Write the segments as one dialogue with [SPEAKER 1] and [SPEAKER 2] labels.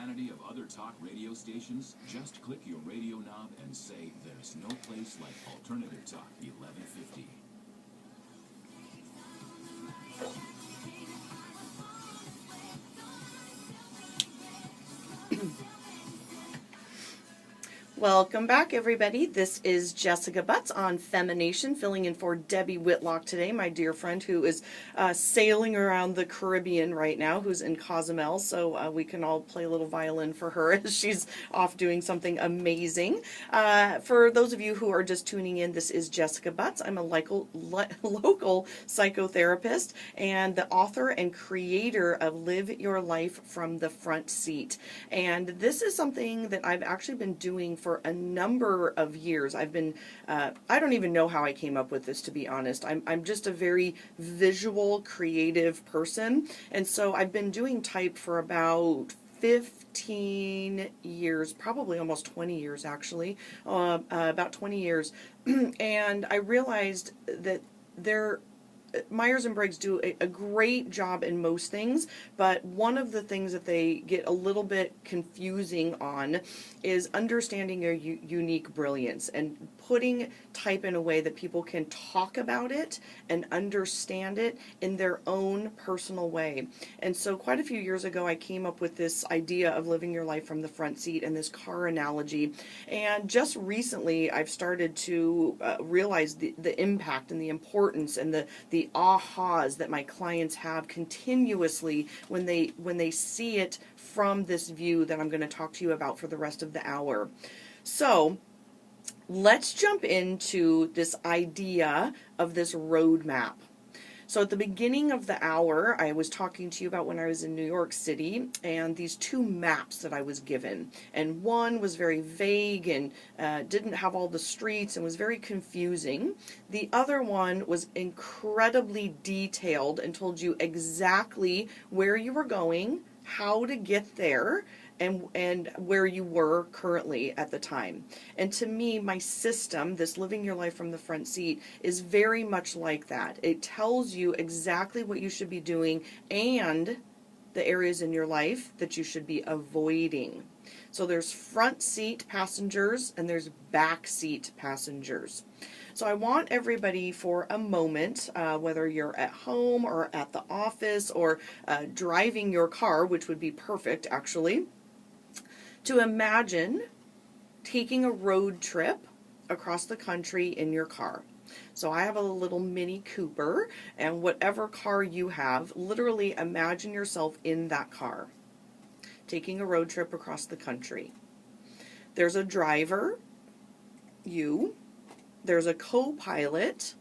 [SPEAKER 1] vanity of other talk radio stations? Just click your radio knob and say, "There's no place like Alternative Talk 1150."
[SPEAKER 2] Welcome back, everybody. This is Jessica Butts on Femination, filling in for Debbie Whitlock today, my dear friend who is sailing around the Caribbean right now, who's in Cozumel, so we can all play a little violin for her as she's off doing something amazing. For those of you who are just tuning in, this is Jessica Butts. I'm a local psychotherapist and the author and creator of Live Your Life from the Front Seat. And this is something that I've actually been doing for a number of years. I've been, I don't even know how I came up with this, to be honest. I'm just a very visual, creative person. And so I've been doing type for about 15 years, probably almost 20 years actually, about 20 years. And I realized that Myers-Briggs do a great job in most things, but one of the things that they get a little bit confusing on is understanding your unique brilliance and putting type in a way that people can talk about it and understand it in their own personal way. And so quite a few years ago, I came up with this idea of living your life from the front seat and this car analogy. And just recently, I've started to realize the impact and the importance and the ahas that my clients have continuously when they see it from this view that I'm going to talk to you about for the rest of the hour. So let's jump into this idea of this roadmap. So at the beginning of the hour, I was talking to you about when I was in New York City and these two maps that I was given. And one was very vague and didn't have all the streets and was very confusing. The other one was incredibly detailed and told you exactly where you were going, how to get there, and where you were currently at the time. And to me, my system, this Living Your Life from the Front Seat, is very much like that. It tells you exactly what you should be doing and the areas in your life that you should be avoiding. So there's front seat passengers and there's back seat passengers. So I want everybody for a moment, whether you're at home or at the office or driving your car, which would be perfect actually, to imagine taking a road trip across the country in your car. So I have a little Mini Cooper, and whatever car you have, literally imagine yourself in that car, taking a road trip across the country. There's a driver, you, there's a co-pilot,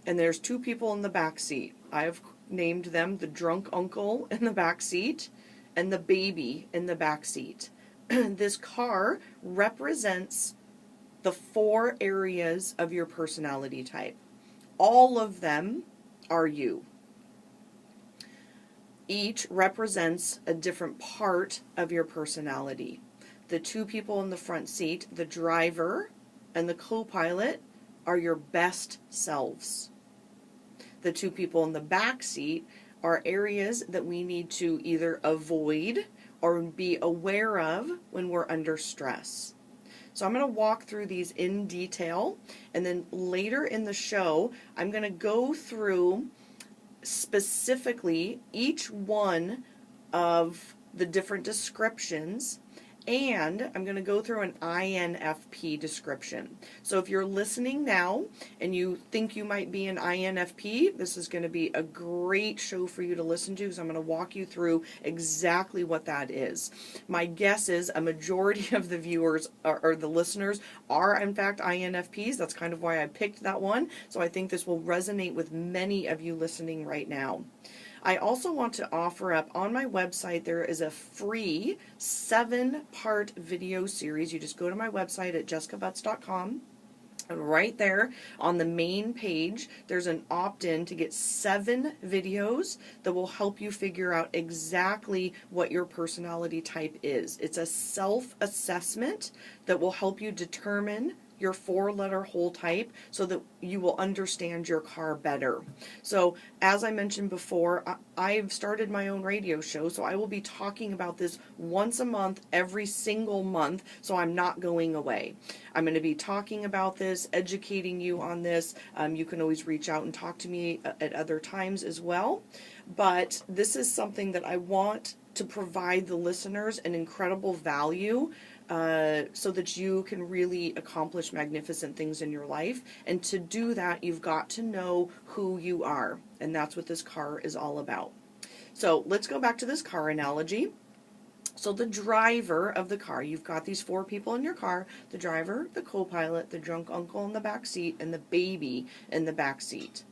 [SPEAKER 2] and there's two people in the back seat. I have named them the drunk uncle in the back seat and the baby in the back seat. This car represents the 4 areas of your personality type. All of them are you. Each represents a different part of your personality. The two people in the front seat, the driver and the co-pilot, are your best selves. The two people in the back seat are areas that we need to either avoid or be aware of when we're under stress. So I'm going to walk through these in detail, and then later in the show, I'm going to go through specifically each one of the different descriptions, and I'm going to go through an INFP description. So if you're listening now and you think you might be an INFP, this is going to be a great show for you to listen to, because I'm going to walk you through exactly what that is. My guess is a majority of the viewers or the listeners are in fact INFPs. That's kind of why I picked that one. So I think this will resonate with many of you listening right now. I also want to offer up on my website, there is a free 7-part video series. You just go to my website at jessicabutts.com. And right there on the main page, there's an opt-in to get 7 videos that will help you figure out exactly what your personality type is. It's a self-assessment that will help you determine your 4-letter whole type so that you will understand your car better. So as I mentioned before, I've started my own radio show, so I will be talking about this once a month, every single month, so I'm not going away. I'm going to be talking about this, educating you on this. You can always reach out and talk to me at other times as well. But this is something that I want to provide the listeners an incredible value so that you can really accomplish magnificent things in your life. And to do that, you've got to know who you are. And that's what this car is all about. So let's go back to this car analogy. So the driver of the car, you've got these 4 people in your car, the driver, the co-pilot, the drunk uncle in the back seat, and the baby in the back seat.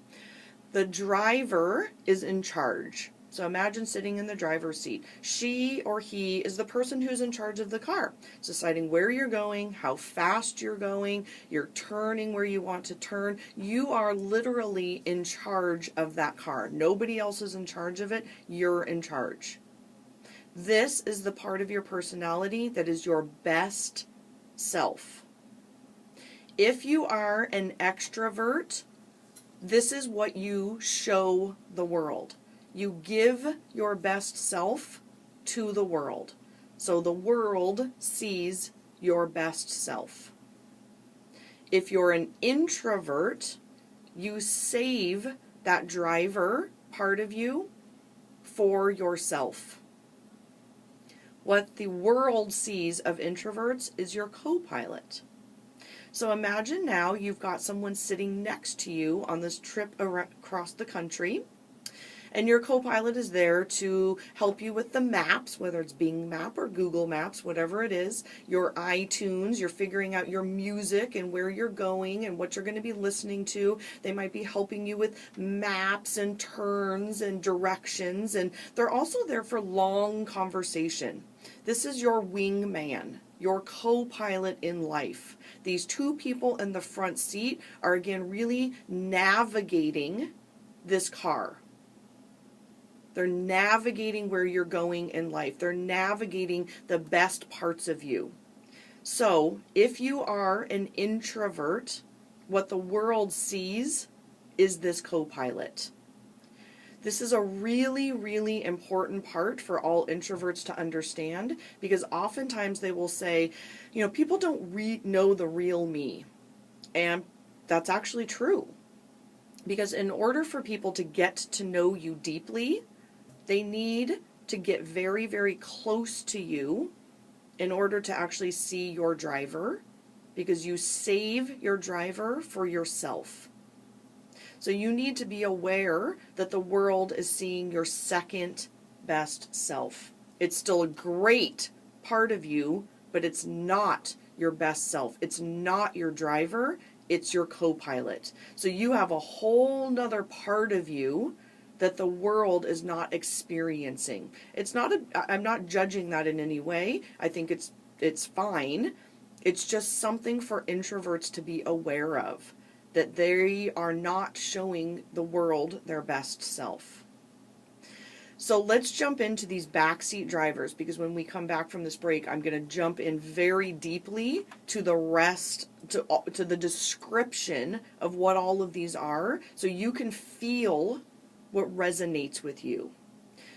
[SPEAKER 2] The driver is in charge. So imagine sitting in the driver's seat. She or he is the person who's in charge of the car. It's deciding where you're going, how fast you're going, you're turning where you want to turn. You are literally in charge of that car. Nobody else is in charge of it. You're in charge. This is the part of your personality that is your best self. If you are an extrovert, this is what you show the world. You give your best self to the world. So the world sees your best self. If you're an introvert, you save that driver part of you for yourself. What the world sees of introverts is your co-pilot. So imagine now you've got someone sitting next to you on this trip across the country, and your co-pilot is there to help you with the maps, whether it's Bing Map or Google Maps, whatever it is, your iTunes, you're figuring out your music and where you're going and what you're going to be listening to. They might be helping you with maps and turns and directions, and they're also there for long conversation. This is your wingman, your co-pilot in life. These 2 people in the front seat are again really navigating this car. They're navigating where you're going in life. They're navigating the best parts of you. So if you are an introvert, what the world sees is this co-pilot. This is a really, really important part for all introverts to understand, because oftentimes they will say, people don't know the real me. And that's actually true. Because in order for people to get to know you deeply, they need to get very, very close to you in order to actually see your driver, because you save your driver for yourself. So you need to be aware that the world is seeing your second best self. It's still a great part of you, but it's not your best self. It's not your driver. It's your co-pilot. So you have a whole nother part of you that the world is not experiencing. I'm not judging that in any way. I think it's fine. It's just something for introverts to be aware of, that they are not showing the world their best self. So let's jump into these backseat drivers, because when we come back from this break, I'm going to jump in very deeply to the rest, to the description of what all of these are, so you can feel what resonates with you.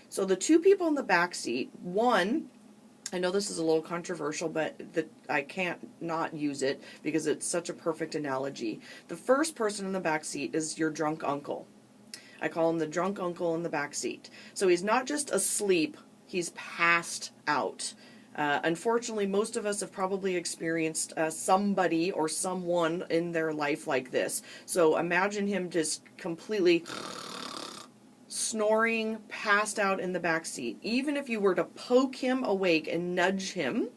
[SPEAKER 2] So the 2 people in the back seat, one, I know this is a little controversial, but I can't not use it because it's such a perfect analogy. The first person in the back seat is your drunk uncle. I call him the drunk uncle in the back seat. So he's not just asleep, he's passed out. Unfortunately, most of us have probably experienced somebody or someone in their life like this. So imagine him just completely snoring, passed out in the back seat. Even if you were to poke him awake and nudge him,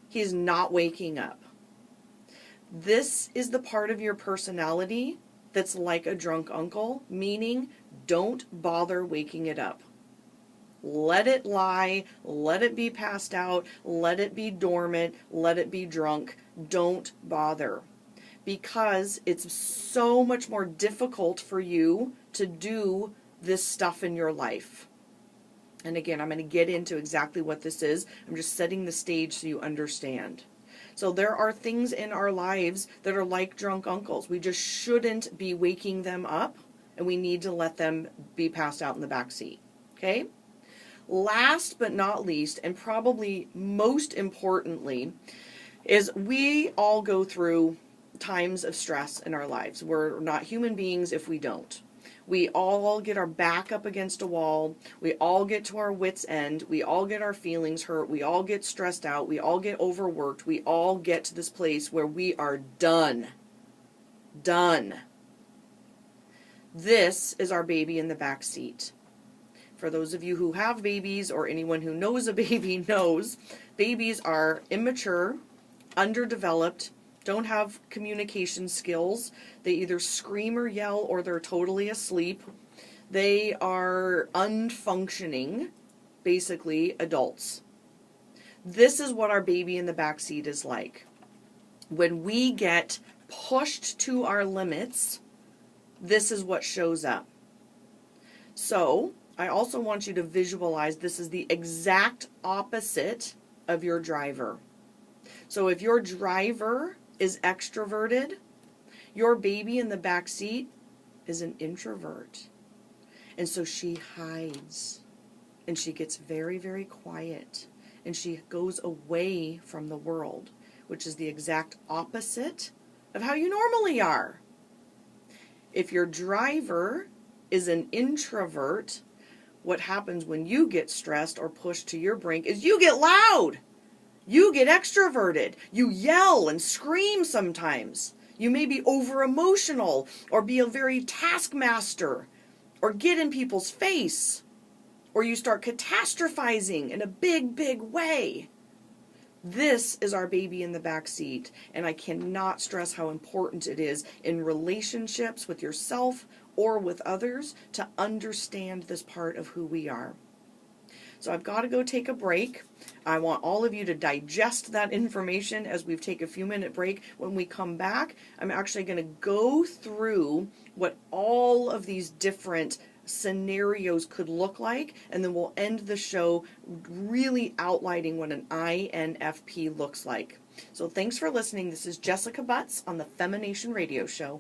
[SPEAKER 2] he's not waking up. This is the part of your personality that's like a drunk uncle, meaning don't bother waking it up. Let it lie, let it be passed out, let it be dormant, let it be drunk. Don't bother. Because it's so much more difficult for you to do this stuff in your life. And again, I'm going to get into exactly what this is. I'm just setting the stage so you understand. So there are things in our lives that are like drunk uncles. We just shouldn't be waking them up, and we need to let them be passed out in the back seat. Okay? Last but not least, and probably most importantly, is we all go through times of stress in our lives. We're not human beings if we don't. We all get our back up against a wall. We all get to our wits' end. We all get our feelings hurt. We all get stressed out. We all get overworked. We all get to this place where we are done. Done. This is our baby in the back seat. For those of you who have babies, or anyone who knows a baby knows, babies are immature, underdeveloped, don't have communication skills. They either scream or yell, or they're totally asleep. They are unfunctioning, basically adults. This is what our baby in the back seat is like. When we get pushed to our limits, this is what shows up. So, I also want you to visualize this is the exact opposite of your driver. So if your driver is extroverted, your baby in the back seat is an introvert. And so she hides, and she gets very, very quiet, and she goes away from the world, which is the exact opposite of how you normally are. If your driver is an introvert, what happens when you get stressed or pushed to your brink is you get loud. You get extroverted. You yell and scream sometimes. You may be over emotional, or be a very taskmaster, or get in people's face, or you start catastrophizing in a big, big way. This is our baby in the back seat, and I cannot stress how important it is in relationships with yourself or with others to understand this part of who we are. So I've got to go take a break. I want all of you to digest that information as we take a few minute break. When we come back, I'm actually going to go through what all of these different scenarios could look like, and then we'll end the show really outlining what an INFP looks like. So thanks for listening. This is Jessica Butts on the Femination Radio Show.